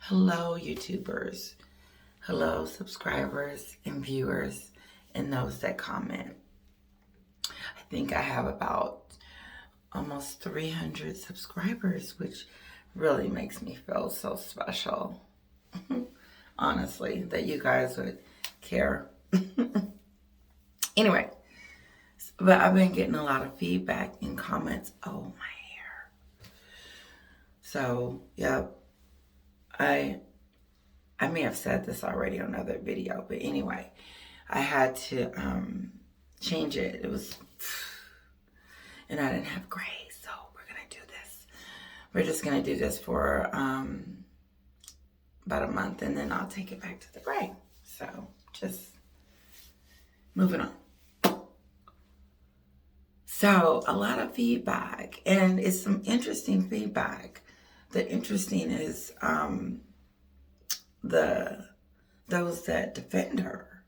Hello, YouTubers. Hello, subscribers and viewers and those that comment. I think I have about almost 300 subscribers, which really makes me feel so special. Honestly, that you guys would care. Anyway, but I've been getting a lot of feedback and comments. Oh, my hair. So, yep. I may have said this already on another video, but anyway, I had to change it. It was, and I didn't have gray, so we're gonna do this. We're just gonna do this for about a month, and then I'll take it back to the gray. So just moving on. So a lot of feedback, and it's some interesting feedback. The interesting is those that defend her.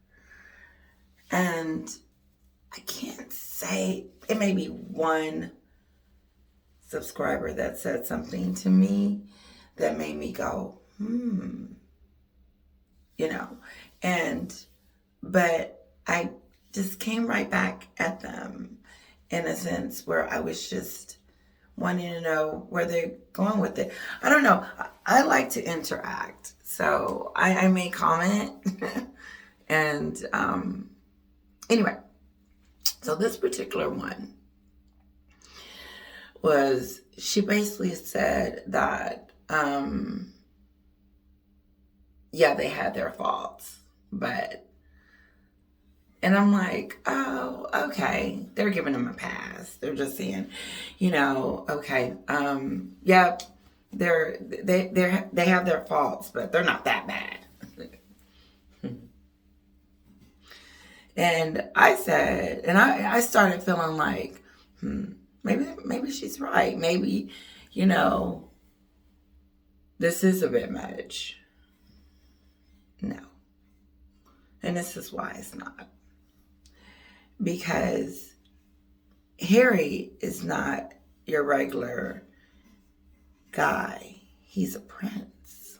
And I can't say, it may be one subscriber that said something to me that made me go, but I just came right back at them in a sense where I was just wanting to know where they're going with it. I don't know. I like to interact. So I may comment. And anyway, so this particular one was, she basically said that, yeah, they had their faults, and I'm like, oh, okay. They're giving them a pass. They're just saying, okay, yeah, they have their faults, but they're not that bad. And I said, and I started feeling like, maybe she's right. Maybe, this is a bit much. No. And this is why it's not. Because Harry is not your regular guy. He's a prince.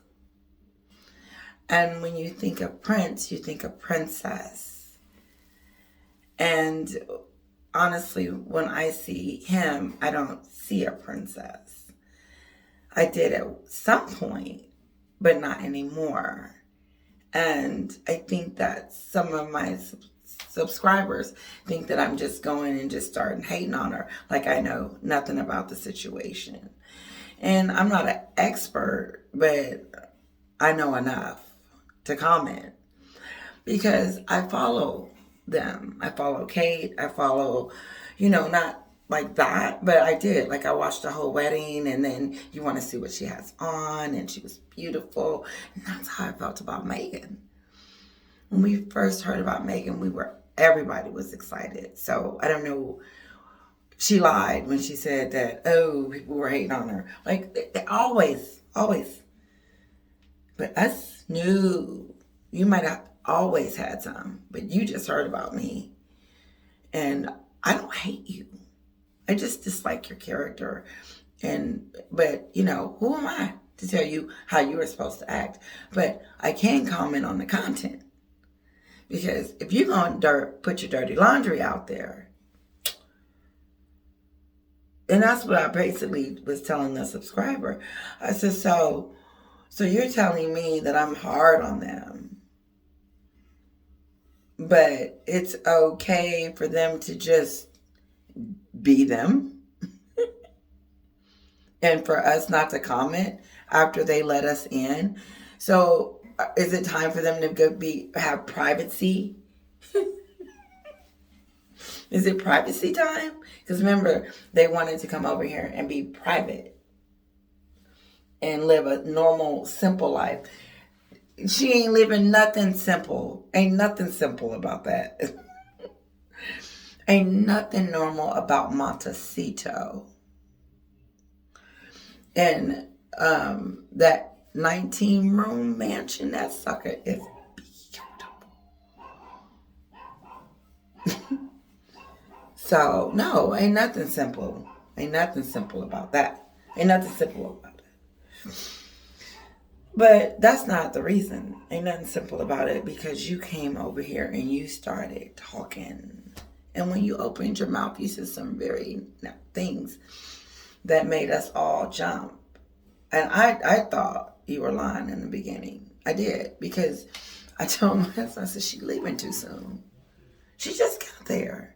And when you think of prince, you think of princess. And honestly, when I see him, I don't see a princess. I did at some point, but not anymore. And I think that some of my subscribers think that I'm just going and just starting hating on her, like I know nothing about the situation. And I'm not an expert, but I know enough to comment because I follow them. I follow Kate. I follow, not like that, but I did. Like I watched the whole wedding, and then you want to see what she has on, and she was beautiful. And that's how I felt about Meghan. When we first heard about Meghan, everybody was excited. So I don't know. She lied when she said that, oh, people were hating on her. Like, they always. But us, no. You might have always had some, but you just heard about me. And I don't hate you. I just dislike your character. But who am I to tell you how you are supposed to act? But I can comment on the content. Because if you're going to put your dirty laundry out there, and that's what I basically was telling the subscriber. I said, so you're telling me that I'm hard on them, but it's okay for them to just be them and for us not to comment after they let us in. So is it time for them to have privacy? Is it privacy time? Because remember, they wanted to come over here and be private and live a normal, simple life. She ain't living nothing simple. Ain't nothing simple about that. Ain't nothing normal about Montecito. And that 19-room mansion, that sucker is beautiful. So, no, ain't nothing simple. Ain't nothing simple about that. Ain't nothing simple about it. But that's not the reason. Ain't nothing simple about it, because you came over here and you started talking. And when you opened your mouth, you said some very things that made us all jump. And I thought you were lying in the beginning. I did, because I told my husband, I said, she's leaving too soon. She just got there.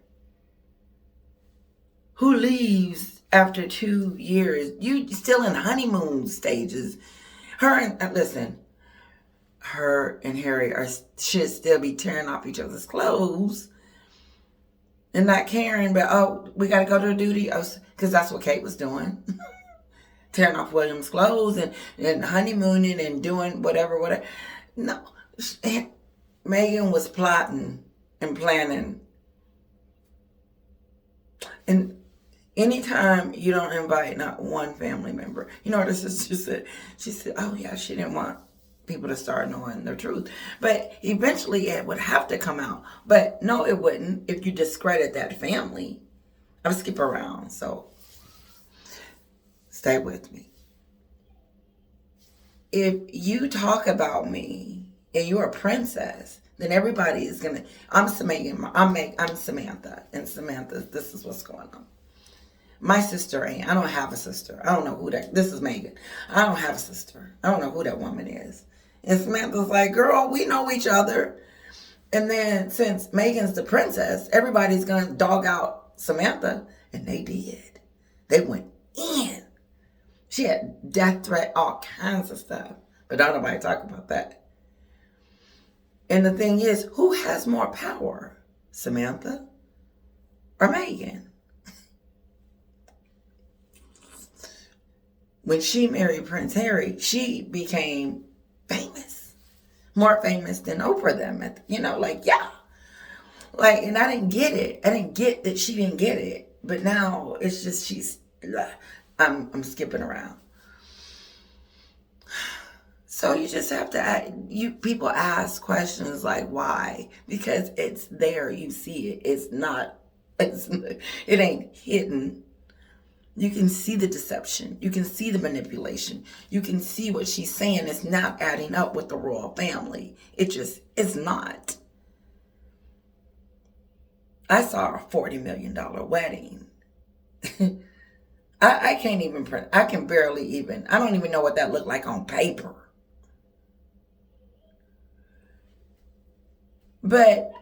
Who leaves after 2 years? You still in honeymoon stages. Her and Harry should still be tearing off each other's clothes and not caring, but we got to go to duty, because that's what Kate was doing. Tearing off William's clothes and honeymooning and doing whatever. No, Meghan was plotting and planning. And anytime you don't invite not one family member, you know what her sister said? She said, oh yeah, she didn't want people to start knowing the truth. But eventually it would have to come out. But no, it wouldn't if you discredit that family. I would skip around, so stay with me. If you talk about me and you're a princess, then everybody is gonna. I'm Samantha. And Samantha, this is what's going on. My sister ain't. I don't have a sister. I don't know who that. This is Meghan. I don't have a sister. I don't know who that woman is. And Samantha's like, girl, we know each other. And then since Meghan's the princess, everybody's gonna dog out Samantha, and they did. They went in. She had death threat, all kinds of stuff. But don't nobody talk about that. And the thing is, who has more power? Samantha or Meghan? When she married Prince Harry, she became famous. More famous than Oprah them. Yeah. And I didn't get it. I didn't get that she didn't get it. But now it's just I'm skipping around. So you just have to people ask questions like why? Because it's there, you see it. It ain't hidden. You can see the deception. You can see the manipulation. You can see what she's saying is not adding up with the royal family. It's not. I saw a $40 million wedding. I can't even print. I can barely even. I don't even know what that looked like on paper. But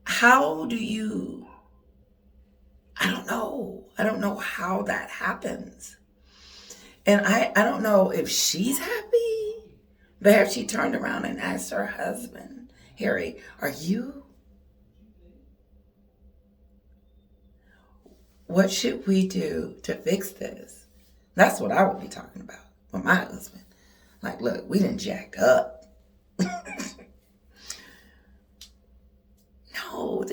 how do you? I don't know. I don't know how that happens. And I don't know if she's happy. But have she turned around and asked her husband, Harry, are you? What should we do to fix this? That's what I would be talking about with my husband. Like, look, we done jacked up. No,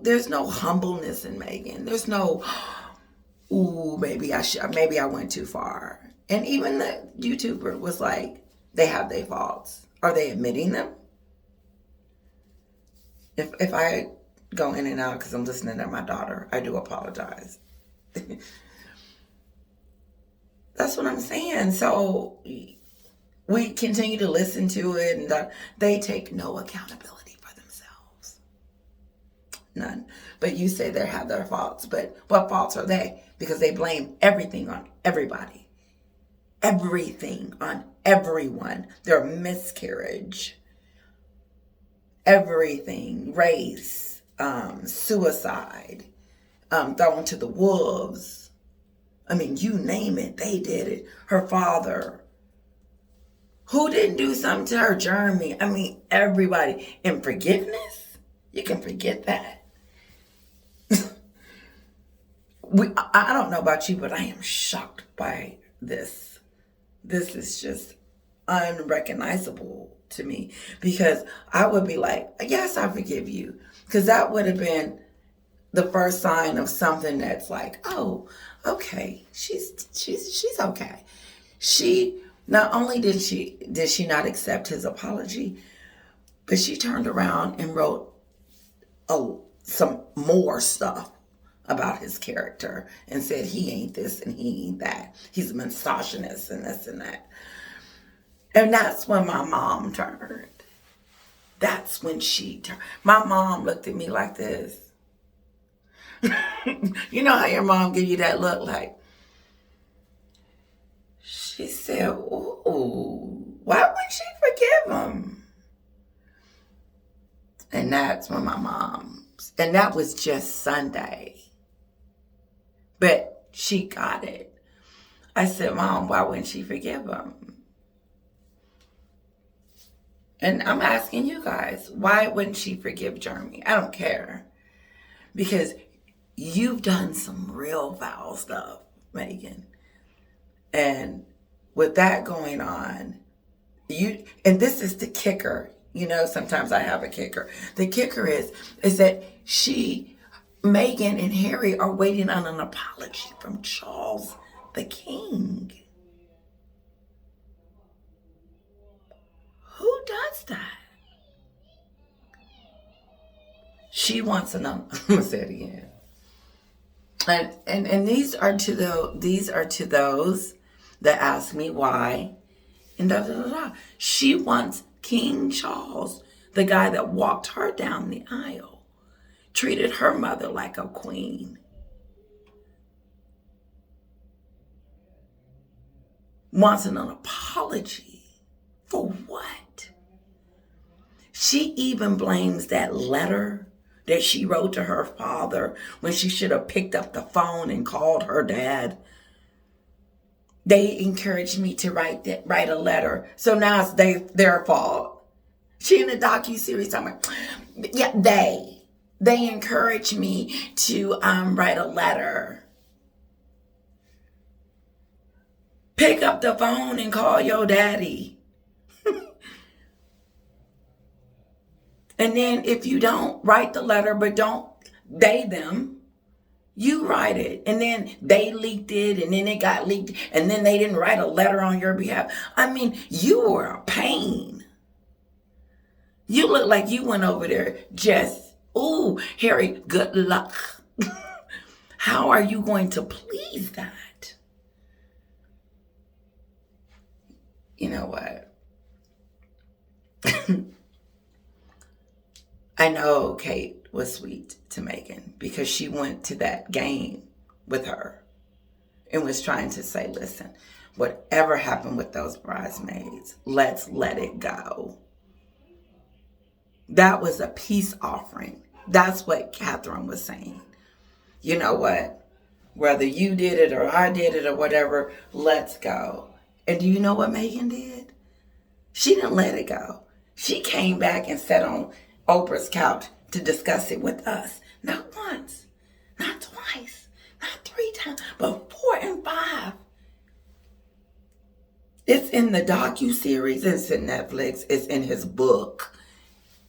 there's no humbleness in Meghan. There's no, ooh, maybe I went too far. And even the YouTuber was like, they have their faults. Are they admitting them? If I go in and out because I'm listening to my daughter, I do apologize. That's what I'm saying. So we continue to listen to it, and they take no accountability for themselves. None. But you say they have their faults. But what faults are they? Because they blame everything on everybody. Everything on everyone. Their miscarriage. Everything. Race. Suicide. Thrown to the wolves. I mean, you name it. They did it. Her father. Who didn't do something to her? Jeremy. I mean, everybody. And forgiveness? You can forget that. I don't know about you, but I am shocked by this. This is just unrecognizable to me, because I would be like, yes, I forgive you. Because that would have been the first sign of something that's like, oh, okay, she's okay. She not only did she not accept his apology, but she turned around and wrote some more stuff about his character and said he ain't this and he ain't that. He's a misogynist and this and that. And that's when my mom turned. That's when she turned. My mom looked at me like this. You know how your mom give you that look like, she said, ooh, why wouldn't she forgive him? And that's when my mom, and that was just Sunday. But she got it. I said, Mom, why wouldn't she forgive him? And I'm asking you guys, why wouldn't she forgive Jeremy? I don't care. Because you've done some real foul stuff, Megan. And with that going on, and this is the kicker. You know, sometimes I have a kicker. The kicker is that Meghan and Harry are waiting on an apology from Charles the King. Who does that? She wants an I'm gonna say it again. And these are to those that ask me why, and da da da da. She wants King Charles, the guy that walked her down the aisle, treated her mother like a queen, wants an apology for what? She even blames that letter that she wrote to her father when she should have picked up the phone and called her dad. They encouraged me to write a letter, so now it's their fault. She in the docu-series talking about, yeah, they encouraged me to write a letter. Pick up the phone and call your daddy. And then if you don't write the letter, but don't them, you write it. And then they leaked it, and then it got leaked, and then they didn't write a letter on your behalf. I mean, you were a pain. You look like you went over there just, ooh, Harry, good luck. How are you going to please that? You know what? I know Kate was sweet to Meghan because she went to that game with her and was trying to say, listen, whatever happened with those bridesmaids, let's let it go. That was a peace offering. That's what Catherine was saying. You know what? Whether you did it or I did it or whatever, let's go. And do you know what Meghan did? She didn't let it go. She came back and sat on Oprah's couch to discuss it with us. Not once, not twice, not 3 times, but 4 and 5. It's in the docu-series, it's in Netflix, it's in his book.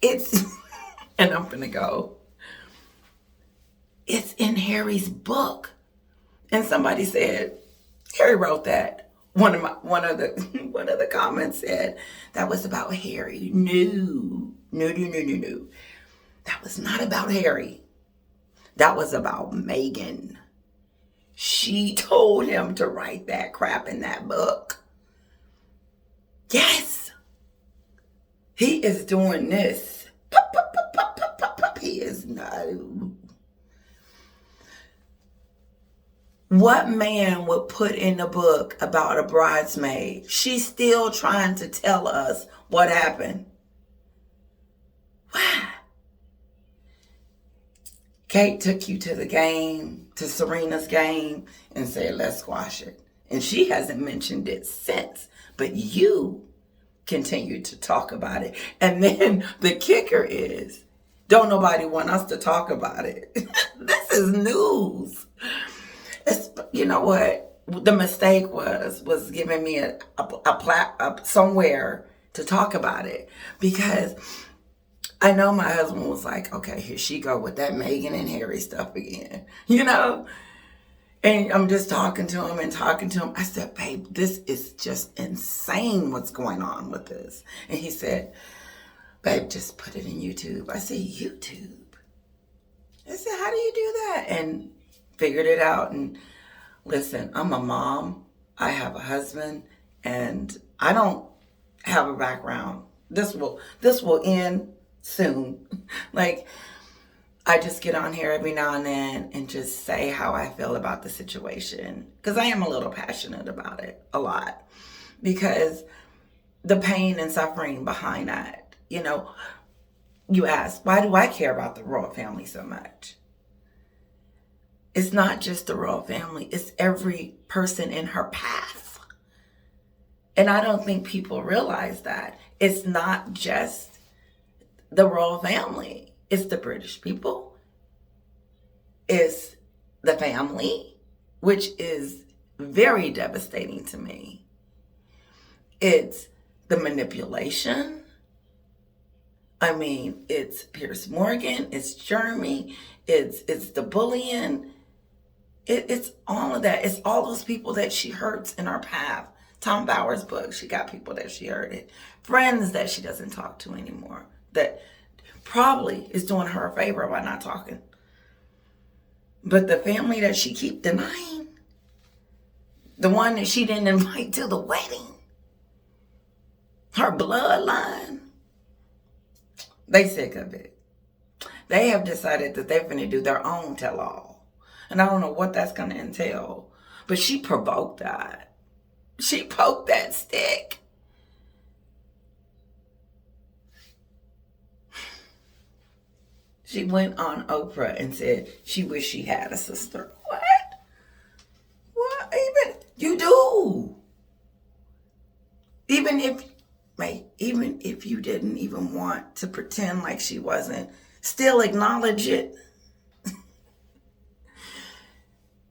It's, and I'm gonna go, it's in Harry's book. And somebody said, Harry wrote that. One of the comments said that was about Harry. No. That was not about Harry. That was about Meghan. She told him to write that crap in that book. Yes. He is doing this. He is not. What man would put in the book about a bridesmaid? She's still trying to tell us what happened. Why? Kate took you to the game, to Serena's game, and said, let's squash it. And she hasn't mentioned it since. But you continue to talk about it. And then the kicker is, don't nobody want us to talk about it. This is news. You know what? The mistake was giving me a somewhere to talk about it, because I know my husband was like, okay, here she go with that Meghan and Harry stuff again, you know? And I'm just talking to him. I said, babe, this is just insane what's going on with this. And he said, babe, just put it in YouTube. I said, YouTube? I said, how do you do that? And figured it out. And listen, I'm a mom. I have a husband. And I don't have a background. This will end soon. Like, I just get on here every now and then and just say how I feel about the situation. Because I am a little passionate about it, a lot. Because the pain and suffering behind that, you ask, why do I care about the royal family so much? It's not just the royal family, it's every person in her path. And I don't think people realize that. It's not just the royal family. It's the British people. It's the family, which is very devastating to me. It's the manipulation. I mean, it's Piers Morgan, it's Jeremy, it's the bullying. It's all of that. It's all those people that she hurts in her path. Tom Bauer's book, she got people that she hurted. Friends that she doesn't talk to anymore. That probably is doing her a favor by not talking. But the family that she keep denying, the one that she didn't invite to the wedding, her bloodline, they sick of it. They have decided that they're going to do their own tell-all. And I don't know what that's going to entail. But she provoked that. She poked that stick. She went on Oprah and said she wished she had a sister. What? What? Even you do. Even if you didn't even want to pretend like she wasn't, still acknowledge it.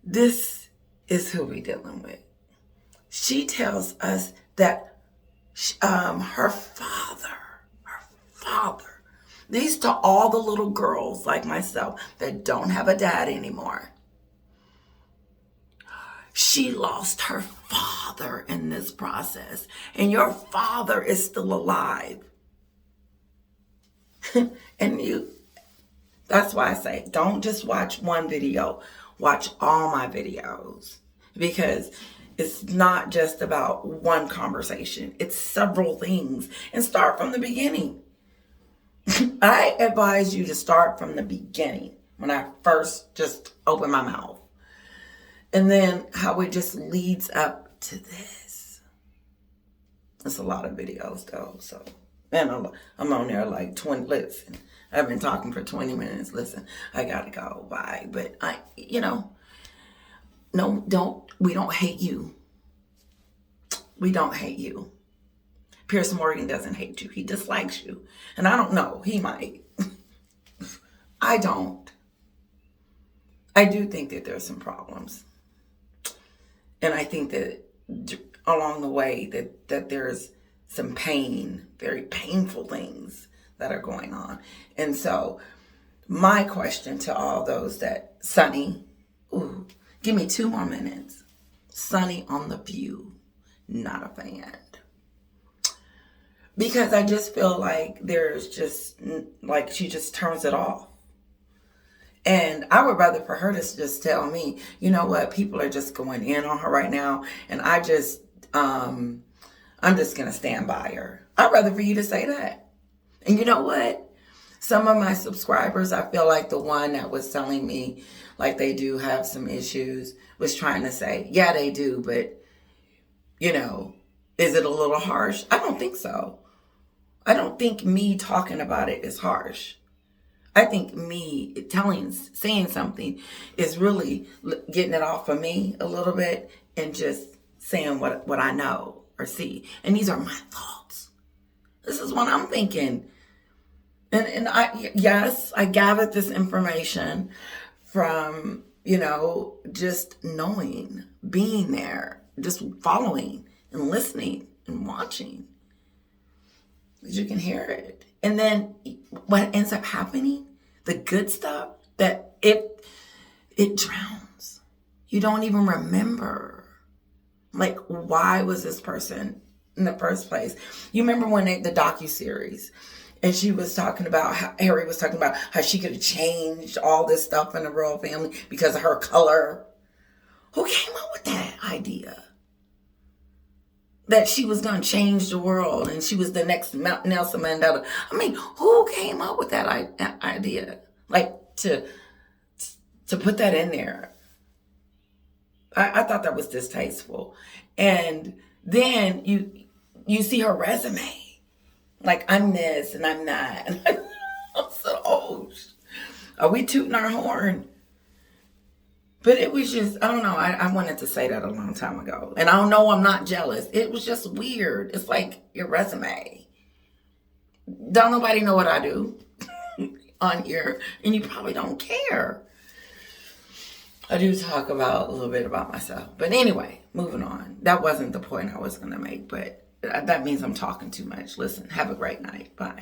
This is who we're dealing with. She tells us that her father, these to all the little girls like myself that don't have a dad anymore. She lost her father in this process, and your father is still alive. And that's why I say, don't just watch one video, watch all my videos, because it's not just about one conversation. It's several things, and start from the beginning. I advise you to start from the beginning when I first just open my mouth. And then how it just leads up to this. It's a lot of videos though, so. And I'm on there like 20, listen, I've been talking for 20 minutes. Listen, I gotta go, bye. But we don't hate you. We don't hate you. Piers Morgan doesn't hate you. He dislikes you. And I don't know, he might. I don't. I do think that there's some problems. And I think that along the way that there's some pain, very painful things that are going on. And so my question to all those that, Sunny, give me 2 more minutes. Sunny on The View, not a fan. Because I just feel like there's just, like she just turns it off. And I would rather for her to just tell me, you know what, people are just going in on her right now. And I'm just going to stand by her. I'd rather for you to say that. And you know what? Some of my subscribers, I feel like the one that was telling me like they do have some issues was trying to say, yeah, they do. But, is it a little harsh? I don't think so. I don't think me talking about it is harsh. I think me saying something is really getting it off of me a little bit and just saying what I know or see. And these are my thoughts. This is what I'm thinking. And I gathered this information from, just knowing, being there, just following and listening and watching. You can hear it. And then what ends up happening, the good stuff, that it drowns. You don't even remember. Like, why was this person in the first place? You remember when the docuseries, and she was talking about how Harry was talking about how she could have changed all this stuff in the royal family because of her color. Who came up with that idea? that she was going to change the world and she was the next Nelson Mandela. I mean, who came up with that idea? Like to put that in there. I thought that was distasteful. And then you see her resume. Like, I'm this and I'm that. And I said, oh, are we tooting our horn? But it was just, I don't know. I wanted to say that a long time ago. And I don't know, I'm not jealous. It was just weird. It's like your resume. Don't nobody know what I do on here. And you probably don't care. I do talk about a little bit about myself. But anyway, moving on. That wasn't the point I was going to make. But that means I'm talking too much. Listen, have a great night. Bye.